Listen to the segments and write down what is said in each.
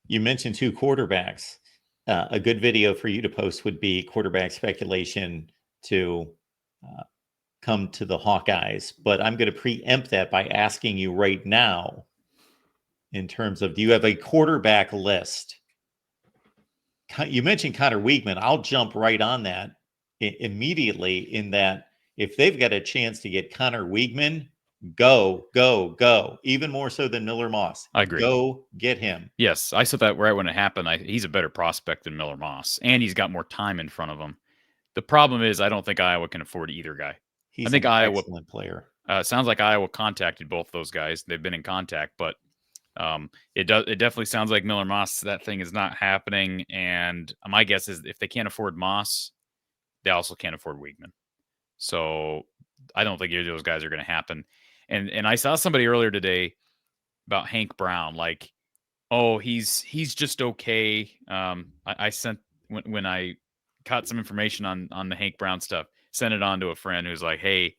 You mentioned two quarterbacks. A good video for you to post would be quarterback speculation to come to the Hawkeyes. But I'm going to preempt that by asking you right now, in terms of, do you have a quarterback list? You mentioned Connor Weigman. I'll jump right on that immediately, in that if they've got a chance to get Connor Weigman, go, go, go. Even more so than Miller Moss. I agree. Go get him. Yes, I said that right when it happened. He's a better prospect than Miller Moss, and he's got more time in front of him. The problem is I don't think Iowa can afford either guy. I He's think an Iowa excellent player. sounds like Iowa contacted both those guys. They've been in contact, but it definitely sounds like Miller Moss. That thing is not happening. And my guess is if they can't afford Moss, they also can't afford Weigman. So I don't think either of those guys are going to happen. And I saw somebody earlier today about Hank Brown, like, oh, he's just okay. I sent when I caught some information on the Hank Brown stuff, sent it on to a friend who's like, hey,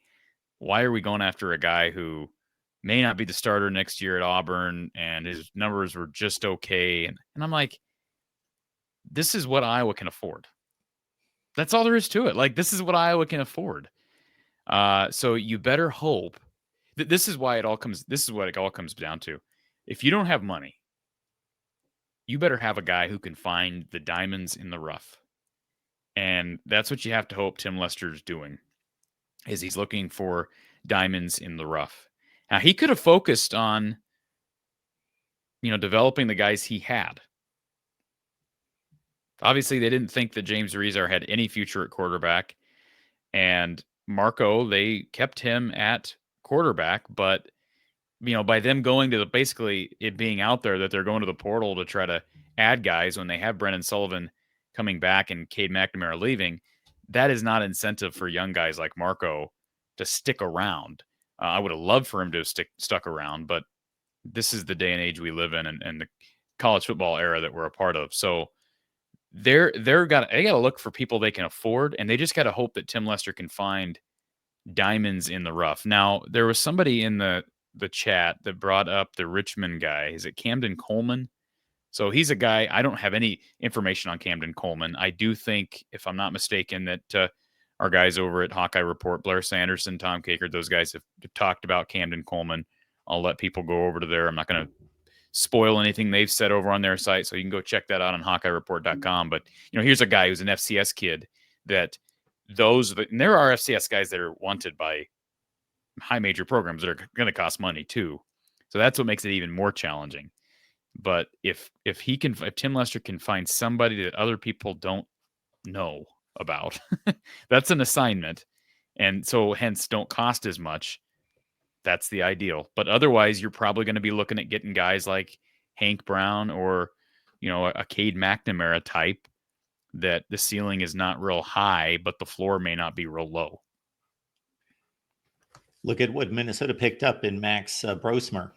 why are we going after a guy who may not be the starter next year at Auburn and his numbers were just okay? And I'm like, this is what Iowa can afford. That's all there is to it. Like, this is what Iowa can afford. So you better hope that this is what it all comes down to. If you don't have money, you better have a guy who can find the diamonds in the rough. And that's what you have to hope Tim Lester's doing, is he's looking for diamonds in the rough. Now, he could have focused on, developing the guys he had. Obviously, they didn't think that James Rezar had any future at quarterback. And Marco, they kept him at quarterback, but by them going to basically it being out there that they're going to the portal to try to add guys when they have Brennan Sullivan coming back and Cade McNamara leaving, that is not incentive for young guys like Marco to stick around. I would have loved for him to have stuck around, but this is the day and age we live in, and the college football era that we're a part of. So they got to look for people they can afford, and they just got to hope that Tim Lester can find diamonds in the rough. Now, there was somebody in the chat that brought up the Richmond guy. Is it Camden Coleman? So he's a guy, I don't have any information on Camden Coleman. I do think, if I'm not mistaken, that our guys over at Hawkeye Report, Blair Sanderson, Tom Caker, those guys have talked about Camden Coleman. I'll let people go over to there. I'm not going to spoil anything they've said over on their site, so you can go check that out on HawkeyeReport.com. But, here's a guy who's an FCS kid that and there are FCS guys that are wanted by high major programs that are going to cost money too. So that's what makes it even more challenging. But if Tim Lester can find somebody that other people don't know about, that's an assignment. And so hence don't cost as much. That's the ideal. But otherwise, you're probably going to be looking at getting guys like Hank Brown or, a Cade McNamara type, that the ceiling is not real high, but the floor may not be real low. Look at what Minnesota picked up in Max Brosmer,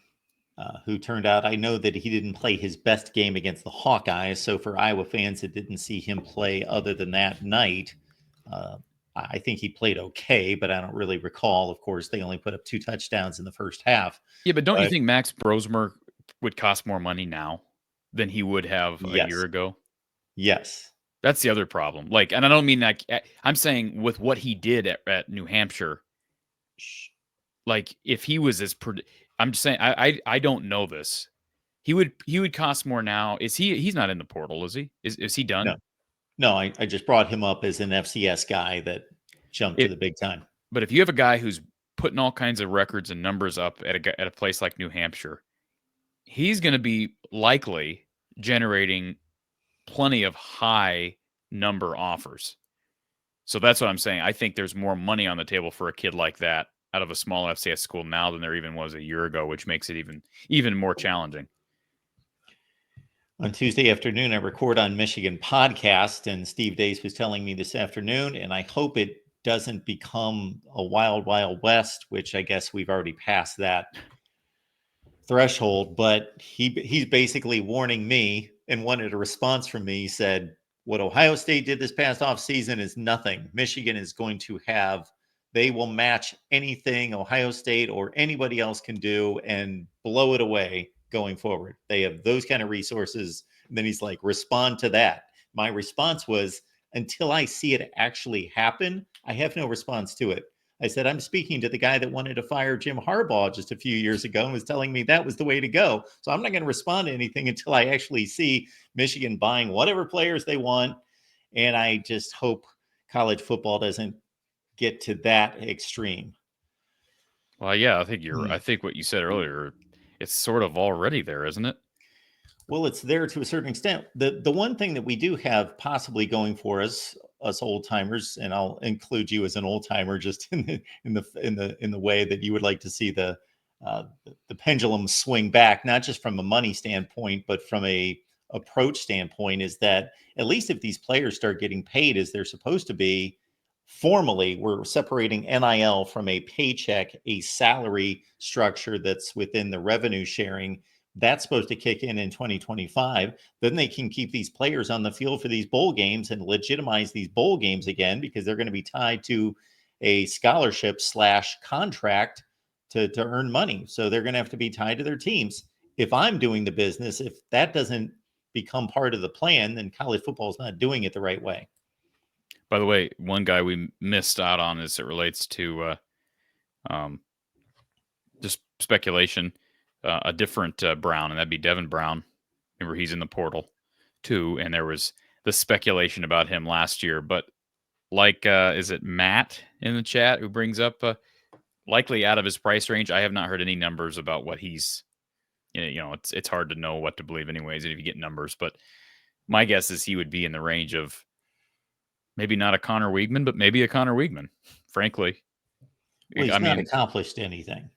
who turned out, I know that he didn't play his best game against the Hawkeyes, so for Iowa fans that didn't see him play other than that night, I think he played okay, but I don't really recall. Of course, they only put up 2 touchdowns in the first half. Yeah, but don't you think Max Brosmer would cost more money now than he would have a year ago? Yes. That's the other problem. Like, and I don't mean like, I'm saying with what he did at New Hampshire, like if he was I'm just saying, I don't know this. He would cost more now. He's not in the portal, is he? Is he done? No, I just brought him up as an FCS guy that jumped to the big time. But if you have a guy who's putting all kinds of records and numbers up at a place like New Hampshire, he's going to be likely generating plenty of high number offers. So that's what I'm saying. I think there's more money on the table for a kid like that out of a small FCS school now than there even was a year ago, which makes it even more challenging. On Tuesday afternoon, I record on Michigan podcast, and Steve Dace was telling me this afternoon, and I hope it doesn't become a wild, wild west, which I guess we've already passed that threshold, but he's basically warning me and wanted a response from me. He said, what Ohio State did this past offseason is nothing. Michigan is going to they will match anything Ohio State or anybody else can do and blow it away going forward. They have those kind of resources. And then he's like, respond to that. My response was, until I see it actually happen, I have no response to it. I said, I'm speaking to the guy that wanted to fire Jim Harbaugh just a few years ago and was telling me that was the way to go. So I'm not going to respond to anything until I actually see Michigan buying whatever players they want. And I just hope college football doesn't get to that extreme. Well, yeah, I think what you said earlier, it's sort of already there, isn't it? Well, it's there to a certain extent. The one thing that we do have possibly going for us old timers, and I'll include you as an old timer, just in the way that you would like to see the pendulum swing back, not just from a money standpoint, but from a approach standpoint, is that at least if these players start getting paid as they're supposed to be, formally, we're separating NIL from a paycheck, a salary structure that's within the revenue sharing. That's supposed to kick in 2025. Then they can keep these players on the field for these bowl games and legitimize these bowl games again, because they're going to be tied to a scholarship / contract to earn money. So they're going to have to be tied to their teams. If I'm doing the business, if that doesn't become part of the plan, then college football is not doing it the right way. By the way, one guy we missed out on as it relates to just speculation, a different Brown, and that'd be Devin Brown. Remember, he's in the portal too, and there was the speculation about him last year. But like, is it Matt in the chat who brings up likely out of his price range? I have not heard any numbers about what he's. It's hard to know what to believe, anyways, if you get numbers. But my guess is he would be in the range of maybe not a Connor Weigman, but maybe a Connor Weigman. Frankly, Well, I he's not mean, accomplished anything.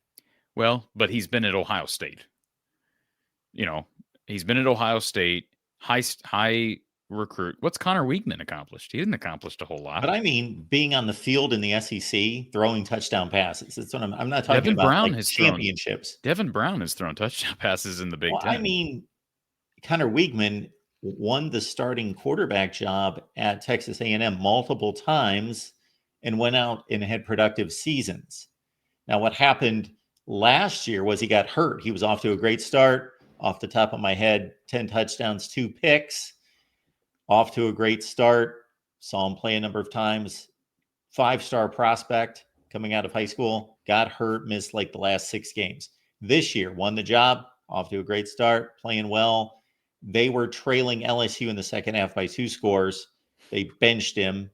well, but he's been at Ohio State. He's been at Ohio State, high recruit. What's Connor Weigman accomplished? He didn't accomplish a whole lot. But I mean, being on the field in the SEC, throwing touchdown passes. That's what I'm not talking Devin about Brown like has championships. Devin Brown has thrown touchdown passes in the Big Well, I Ten. mean, Connor Weigman won the starting quarterback job at Texas A&M multiple times and went out and had productive seasons. Now, what happened last year was he got hurt. He was off to a great start. Off the top of my head, 10 touchdowns, 2 picks. Off to a great start. Saw him play a number of times. 5-star prospect coming out of high school. Got hurt, missed like the last 6 games. This year, won the job. Off to a great start, playing well. They were trailing LSU in the second half by 2 scores. They benched him.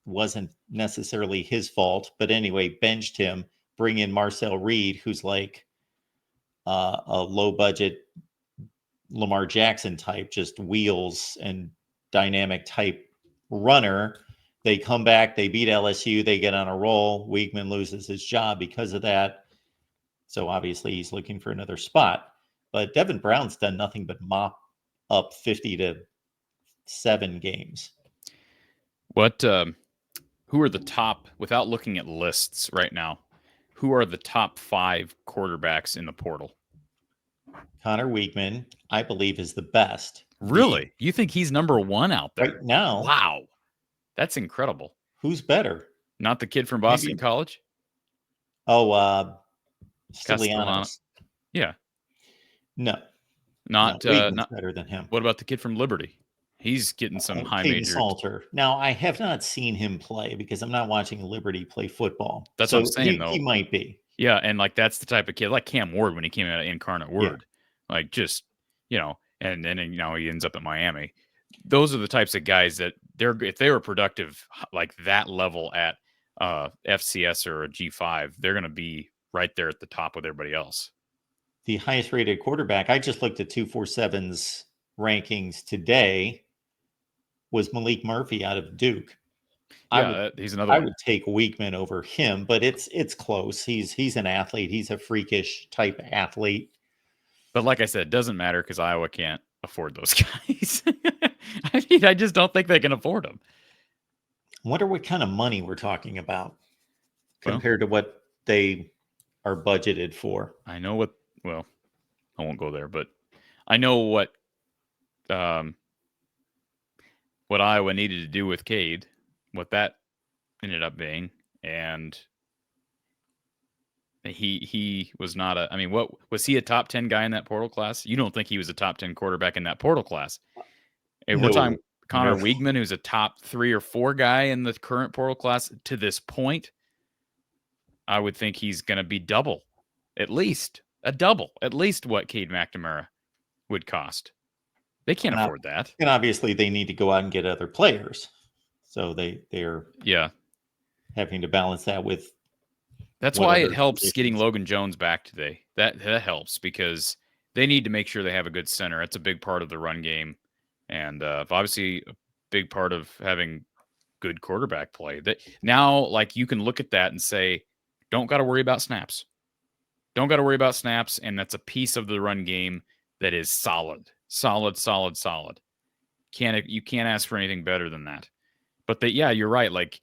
Wasn't necessarily his fault, but anyway, benched him. Bring in Marcel Reed, who's like a low budget Lamar Jackson type, just wheels and dynamic type runner. They come back, they beat LSU, they get on a roll. Weigman loses his job because of that. So obviously he's looking for another spot. But Devin Brown's done nothing but mop up 50-7 games. What? Who are the top, without looking at lists right now? Who are the top 5 quarterbacks in the portal? Connor Weigman, I believe, is the best. Really? You think he's number 1 out there? Right now. Wow. That's incredible. Who's better? Not the kid from Boston College? Oh, Castellano. Stylianos. Yeah. No. Not Weigman's better than him. What about the kid from Liberty? He's getting some high Caden major. Salter. Now, I have not seen him play because I'm not watching Liberty play football. That's so what I'm saying, though. He might be. Yeah, and like that's the type of kid, like Cam Ward when he came out of Incarnate Word. Yeah. Like just, and then he ends up at Miami. Those are the types of guys that if they were productive like that level at FCS or a G5, they're going to be right there at the top with everybody else. The highest rated quarterback, I just looked at 247's rankings today, was Malik Murphy out of Duke. Yeah, he's another one. I would take Weigman over him, but it's close. He's an athlete. He's a freakish type athlete. But like I said, it doesn't matter because Iowa can't afford those guys. I just don't think they can afford them. I wonder what kind of money we're talking about compared to what they are budgeted for. I know what. Well, I won't go there, but I know what Iowa needed to do with Cade, what that ended up being, and He was not a. I mean, what was he a top 10 guy in that portal class? You don't think he was a top 10 quarterback in that portal class? We're talking No, Connor no. Wiegman, who's a top 3 or 4 guy in the current portal class to this point. I would think he's going to be double, at least a double, at least what Cade McNamara would cost. They can't afford that. And obviously, they need to go out and get other players, so they're having to balance that with. That's why it helps getting Logan Jones back today. That helps because they need to make sure they have a good center. It's a big part of the run game, and obviously a big part of having good quarterback play. That now, like, you can look at that and say, don't got to worry about snaps. Don't got to worry about snaps, and that's a piece of the run game that is solid. You can't ask for anything better than that. But you're right. Like,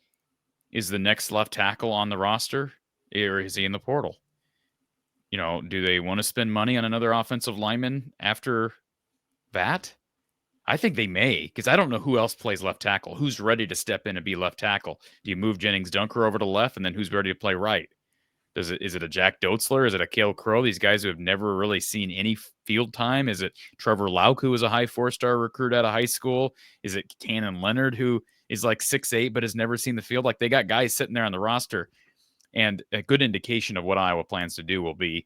is the next left tackle on the roster, or is he in the portal? Do they want to spend money on another offensive lineman after that? I think they may, because I don't know who else plays left tackle. Who's ready to step in and be left tackle? Do you move Jennings Dunker over to left, and then who's ready to play right? Is it a Jack Dotzler? Is it a Cale Crow? These guys who have never really seen any field time? Is it Trevor Lauk, who was a high 4-star recruit out of high school? Is it Cannon Leonard, who is like 6'8", but has never seen the field? Like, they got guys sitting there on the roster, and a good indication of what Iowa plans to do will be,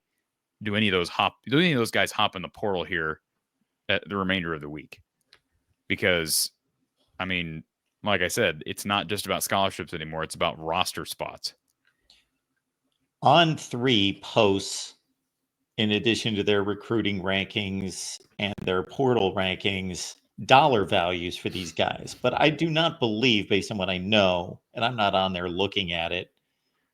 do any of those guys hop in the portal here at the remainder of the week? Because, I mean, like I said, it's not just about scholarships anymore. It's about roster spots. On3 posts, in addition to their recruiting rankings and their portal rankings, dollar values for these guys. But I do not believe, based on what I know, and I'm not on there looking at it,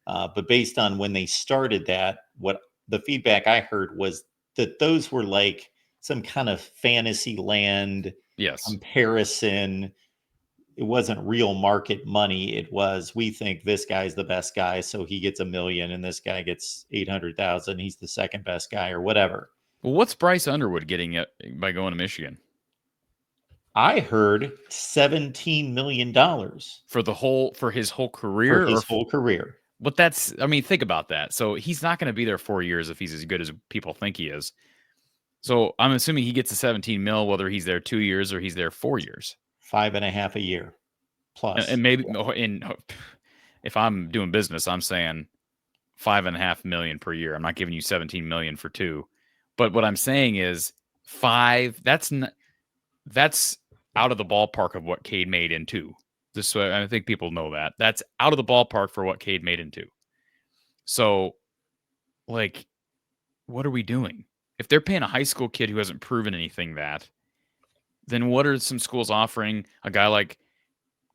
but based on when they started that, what the feedback I heard was that those were like some kind of fantasy land comparison. It wasn't real market money. It was, we think this guy's the best guy, so he gets $1 million, and this guy gets 800,000. He's the second best guy, or whatever. Well, what's Bryce Underwood getting by going to Michigan? I heard $17 million for his whole career. Whole career. But that's, I mean, think about that. So he's not going to be there 4 years if he's as good as people think he is. So I'm assuming he gets a 17 mil, whether he's there 2 years or he's there 4 years. 5.5 a year plus. And maybe if I'm doing business, I'm saying $5.5 million per year. I'm not giving you 17 million for 2. But what I'm saying is 5. That's out of the ballpark of what Cade made in 2. This way, I think people know that. That's out of the ballpark for what Cade made in 2. So, like, what are we doing? If they're paying a high school kid who hasn't proven anything then what are some schools offering a guy like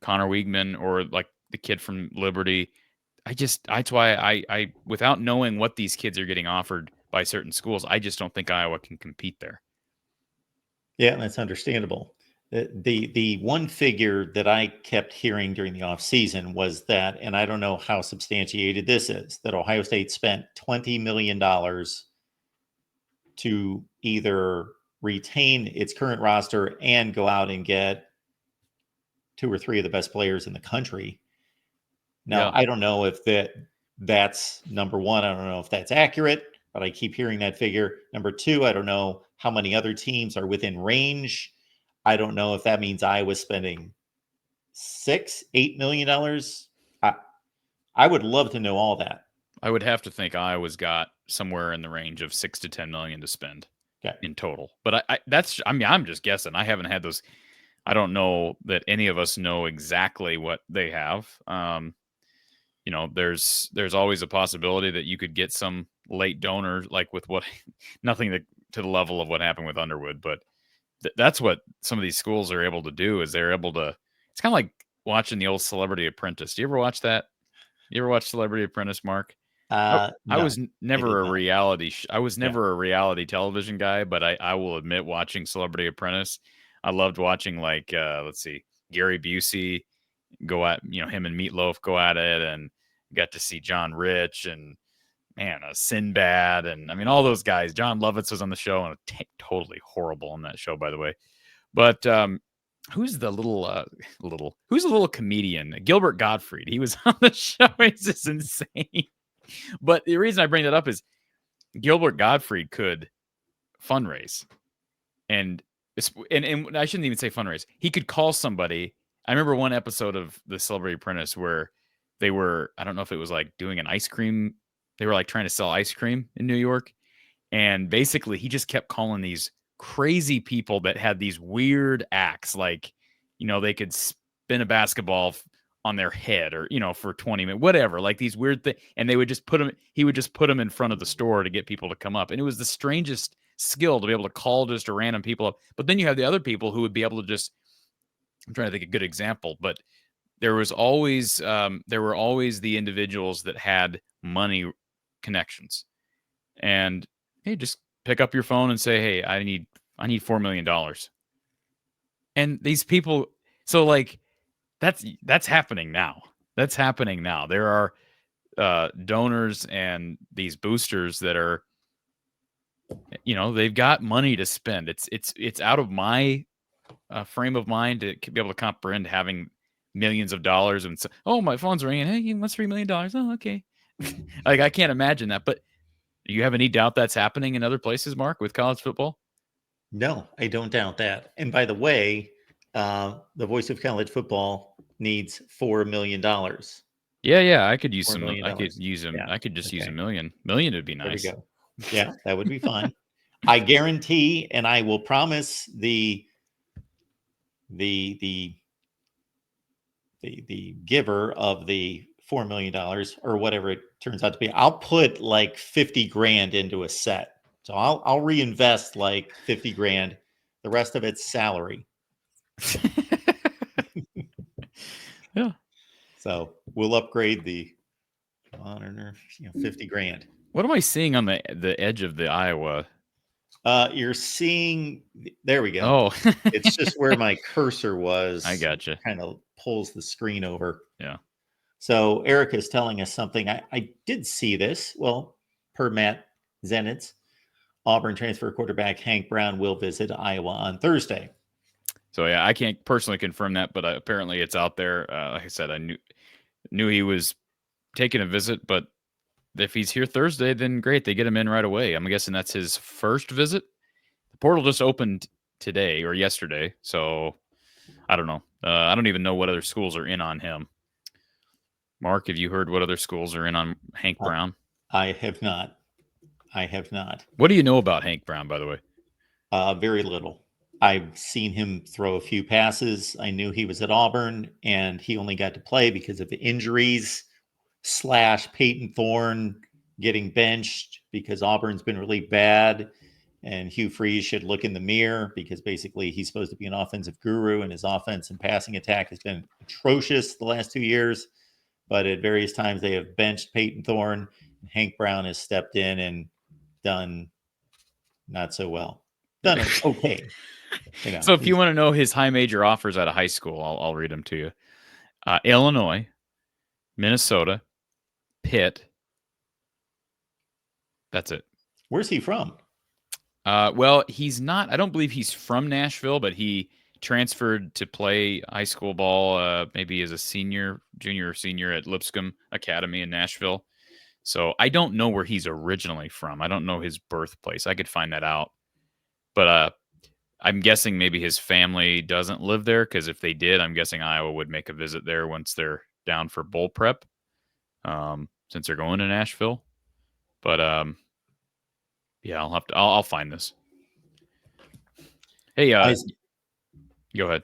Connor Wiegman or like the kid from Liberty? That's why I without knowing what these kids are getting offered by certain schools, I just don't think Iowa can compete there. Yeah, that's understandable. The one figure that I kept hearing during the offseason was that, and I don't know how substantiated this is, that Ohio State spent $20 million to either retain its current roster and go out and get 2 or 3 of the best players in the country. Now, I don't know if that's number one. I don't know if that's accurate, but I keep hearing that figure. Number 2, I don't know how many other teams are within range. I don't know if that means Iowa's spending $6-8 million. I would love to know all that. I would have to think Iowa's got somewhere in the range of $6 to $10 million to spend in total. But I'm just guessing. I haven't had those. I don't know that any of us know exactly what they have. There's always a possibility that you could get some late donor, like with nothing to the level of what happened with Underwood, but that's what some of these schools are able to do. Is they're able to. It's kind of like watching the old Celebrity Apprentice. Do you ever watch that? You ever watch Celebrity Apprentice, Mark? No, I was never a reality. I was never a reality television guy, but I will admit, watching Celebrity Apprentice, I loved watching, like, let's see, Gary Busey go at, him and Meatloaf go at it, and got to see John Rich and Sinbad, and I mean all those guys. John Lovitz was on the show, and totally horrible on that show, by the way. But who's the little comedian? Gilbert Gottfried. He was on the show. It's just insane. But the reason I bring that up is Gilbert Gottfried could fundraise, and I shouldn't even say fundraise. He could call somebody. I remember one episode of The Celebrity Apprentice where they were, I don't know if it was like doing an ice cream. They were like trying to sell ice cream in New York. And basically he just kept calling these crazy people that had these weird acts. Like, they could spin a basketball on their head or, for 20 minutes, whatever, like these weird things. And he would just put them in front of the store to get people to come up. And it was the strangest skill to be able to call just a random people up. But then you have the other people who would be able to just, I'm trying to think of a good example, but there were always the individuals that had money connections, and hey, just pick up your phone and say, hey, I need $4 million. And these people, so like that's happening now. That's happening now. There are donors and these boosters that are, they've got money to spend. It's out of my frame of mind to be able to comprehend having millions of dollars and oh, my phone's ringing. Hey, he wants $3 million. Oh, okay. Like, I can't imagine that. But do you have any doubt that's happening in other places, Mark, with college football? No, I don't doubt that. And by the way, the voice of college football needs $4 million. Yeah, I could use $4 some. million. I could use them. Yeah. I could just use Okay. $1 million. $1 million would be There we nice. go. Yeah, that would be fine. I guarantee, and I will promise the giver of the $4 million or whatever it turns out to be, I'll put like 50 grand into a set. So I'll reinvest like 50 grand. The rest of it's salary. Yeah. So we'll upgrade the monitor, 50 grand. What am I seeing on the edge of the Iowa? You're seeing, there we go. Oh, It's just where my cursor was. I gotcha. Kind of pulls the screen over. Yeah. So Eric is telling us something. I did see this. Well, per Matt Zenitz, Auburn transfer quarterback Hank Brown will visit Iowa on Thursday. So yeah, I can't personally confirm that, but apparently it's out there. Like I said, I knew he was taking a visit, but if he's here Thursday, then great. They get him in right away. I'm guessing that's his first visit. The portal just opened today or yesterday, so I don't know. I don't even know what other schools are in on him. Mark, have you heard what other schools are in on Hank Brown? I have not. What do you know about Hank Brown, by the way? Very little. I've seen him throw a few passes. I knew he was at Auburn, and he only got to play because of the injuries / Peyton Thorne getting benched because Auburn's been really bad. And Hugh Freeze should look in the mirror because basically he's supposed to be an offensive guru, and his offense and passing attack has been atrocious the last 2 years. But at various times they have benched Peyton Thorne. And Hank Brown has stepped in and done not so well. Done okay. So if you want to know his high major offers out of high school, I'll read them to you. Illinois, Minnesota, Pitt. That's it. Where's he from? Well, he's not. I don't believe he's from Nashville, but he transferred to play high school ball maybe as a junior or senior at Lipscomb Academy in Nashville. So I don't know where he's originally from. I don't know his birthplace. I could find that out. But I'm guessing maybe his family doesn't live there, because if they did, I'm guessing Iowa would make a visit there once they're down for bowl prep, since they're going to Nashville. But yeah, I'll find this. Hey, go ahead.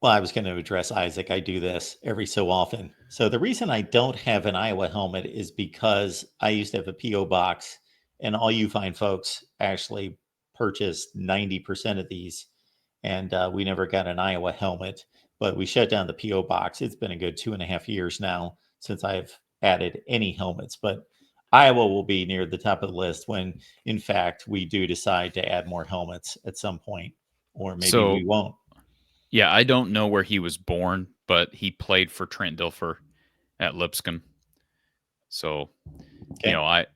Well, I was going to address Isaac. I do this every so often. So the reason I don't have an Iowa helmet is because I used to have a P.O. box, and all you fine folks actually purchased 90% of these, and we never got an Iowa helmet, but we shut down the P.O. box. It's been a good 2.5 years now since I've added any helmets, but Iowa will be near the top of the list when, in fact, we do decide to add more helmets at some point, or maybe we won't. Yeah, I don't know where he was born, but he played for Trent Dilfer at Lipscomb. So, Okay.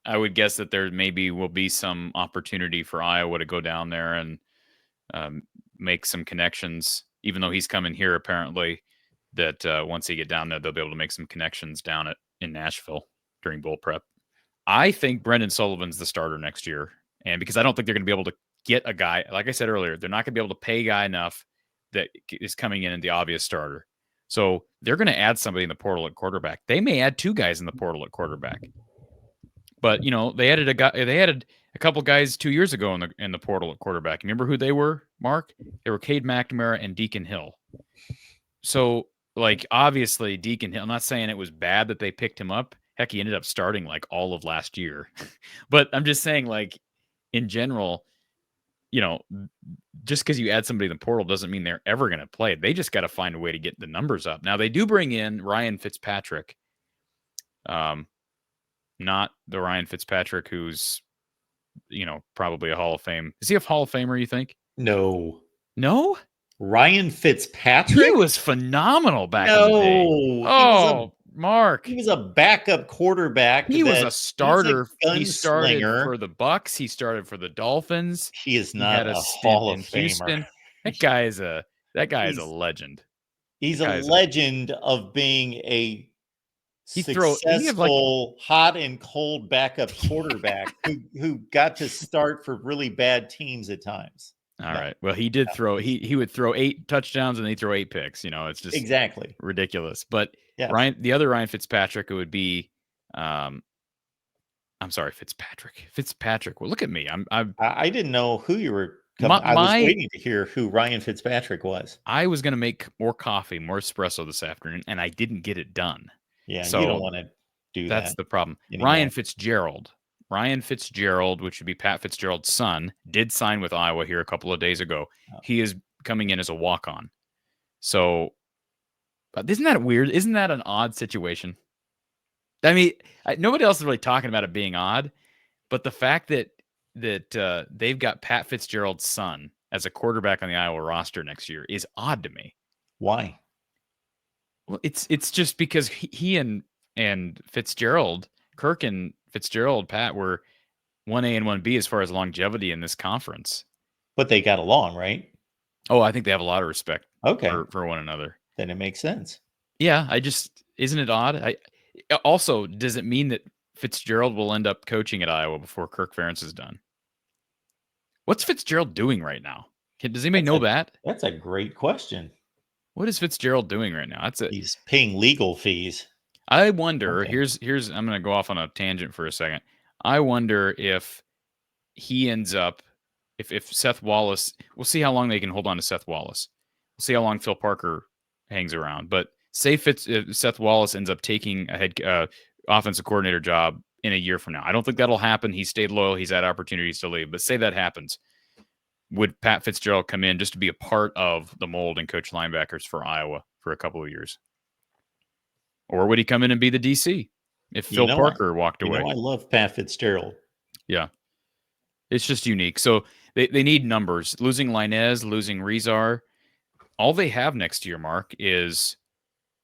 I would guess that there maybe will be some opportunity for Iowa to go down there and make some connections, even though he's coming here apparently, that once he get down there, they'll be able to make some connections down in Nashville. during bowl prep. I think Brendan Sullivan's the starter next year. And because I don't think they're going to be able to get a guy, like I said earlier, they're not going to be able to pay a guy enough that is coming in and the obvious starter. So they're going to add somebody in the portal at quarterback. They may add 2 guys in the portal at quarterback. But they added a couple guys 2 years ago in the portal at quarterback. Remember who they were, Mark? They were Cade McNamara and Deacon Hill. So, obviously, Deacon Hill, I'm not saying it was bad that they picked him up. Heck, he ended up starting all of last year. But I'm just saying, in general, just because you add somebody in the portal doesn't mean they're ever going to play. They just got to find a way to get the numbers up. Now, they do bring in Ryan Fitzpatrick. Not the Ryan Fitzpatrick who's, probably a Hall of Fame. Is he a Hall of Famer, you think? No. No? Ryan Fitzpatrick? He was phenomenal back in the day. Oh, Mark. He was a backup quarterback. He was a starter. He started gunslinger. for the Bucks. He started for the Dolphins. He is not a Hall of Famer. Houston. That guy is a legend. He's a legend of being a successful, hot and cold backup quarterback who got to start for really bad teams at times. All right. Well, he did throw. He would throw 8 touchdowns and he throw 8 picks. It's just exactly ridiculous. But yes. the other Ryan Fitzpatrick, it would be, I'm sorry, Fitzpatrick. Well, look at me. I didn't know who you were. I was waiting to hear who Ryan Fitzpatrick was. I was going to make more coffee, more espresso this afternoon, and I didn't get it done. Yeah, so you don't want to do that. That's the problem. Anymore. Ryan Fitzgerald, which would be Pat Fitzgerald's son, did sign with Iowa here a couple of days ago. Oh. He is coming in as a walk-on. So, isn't that weird? Isn't that an odd situation? I mean, nobody else is really talking about it being odd, but the fact that they've got Pat Fitzgerald's son as a quarterback on the Iowa roster next year is odd to me. Why? Well, it's just because he and Fitzgerald, Kirk and Fitzgerald, Pat, were 1A and 1B as far as longevity in this conference. But they got along, right? Oh, I think they have a lot of respect for one another. Then it makes sense. Yeah, isn't it odd? Also, does it mean that Fitzgerald will end up coaching at Iowa before Kirk Ferentz is done? What's Fitzgerald doing right now? Does anybody know that? That's a great question. What is Fitzgerald doing right now? He's paying legal fees. I wonder, here's I'm going to go off on a tangent for a second. I wonder if he ends up, if Seth Wallace, we'll see how long they can hold on to Seth Wallace. We'll see how long Phil Parker hangs around. But say Seth Wallace ends up taking a head offensive coordinator job in a year from now. I don't think that'll happen. He stayed loyal. He's had opportunities to leave. But say that happens. Would Pat Fitzgerald come in just to be a part of the mold and coach linebackers for Iowa for a couple of years? Or would he come in and be the DC if Phil Parker walked away? I love Pat Fitzgerald. Yeah. It's just unique. So they need numbers. Losing Linez, losing Rezar. All they have next year, Mark, is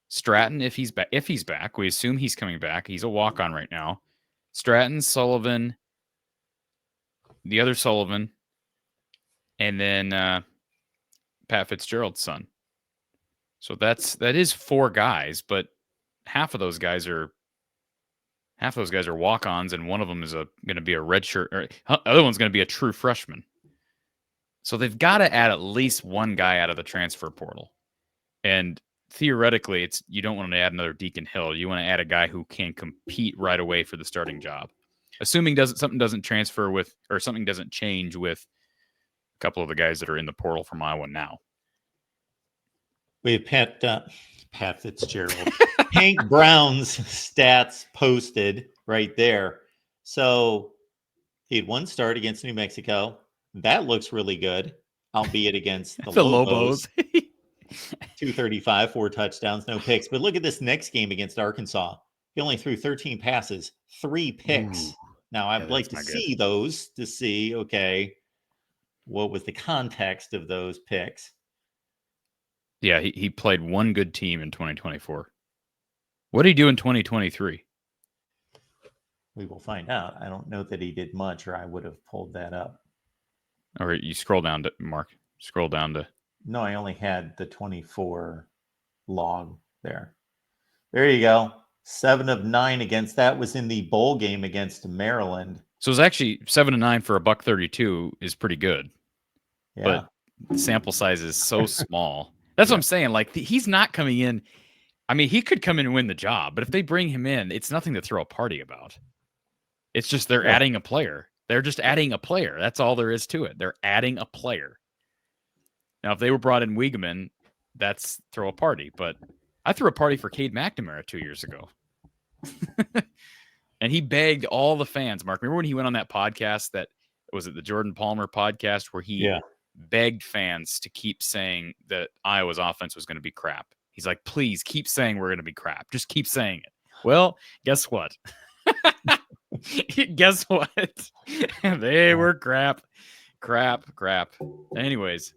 Stratton if he's back. We assume he's coming back. He's a walk-on right now. Stratton, Sullivan, the other Sullivan, and then Pat Fitzgerald's son. So that is 4 guys, but half of those guys are walk-ons, and one of them is going to be a redshirt, or other one's going to be a true freshman. So they've got to add at least one guy out of the transfer portal. And theoretically, you don't want to add another Deacon Hill. You want to add a guy who can compete right away for the starting job. Assuming something doesn't transfer with, or something doesn't change with a couple of the guys that are in the portal from Iowa now. We have Pat Fitzgerald. Hank Brown's stats posted right there. So he had 1 start against New Mexico. That looks really good, albeit against the Lobos. 235, 4 touchdowns, no picks. But look at this next game against Arkansas. He only threw 13 passes, 3 picks. Ooh. Now, I'd like to see those to see, okay, what was the context of those picks? Yeah, he played 1 good team in 2024. What did he do in 2023? We will find out. I don't know that he did much, or I would have pulled that up. All right, you scroll down to Mark. Scroll down to. No, I only had the 24 log there. There you go. 7 of 9 against that was in the bowl game against Maryland. So it's actually 7-9 for a $132 is pretty good. Yeah. But the sample size is so small. That's what I'm saying. Like he's not coming in. I mean, he could come in and win the job, but if they bring him in, it's nothing to throw a party about. It's just they're adding a player. They're just adding a player. That's all there is to it. They're adding a player. Now, if they were brought in Wiegeman, that's throw a party. But I threw a party for Cade McNamara 2 years ago. And he begged all the fans, Mark. Remember when he went on that podcast that was it the Jordan Palmer podcast where he begged fans to keep saying that Iowa's offense was going to be crap. He's like, please keep saying we're going to be crap. Just keep saying it. Well, guess what? Guess what? They were crap. Anyways,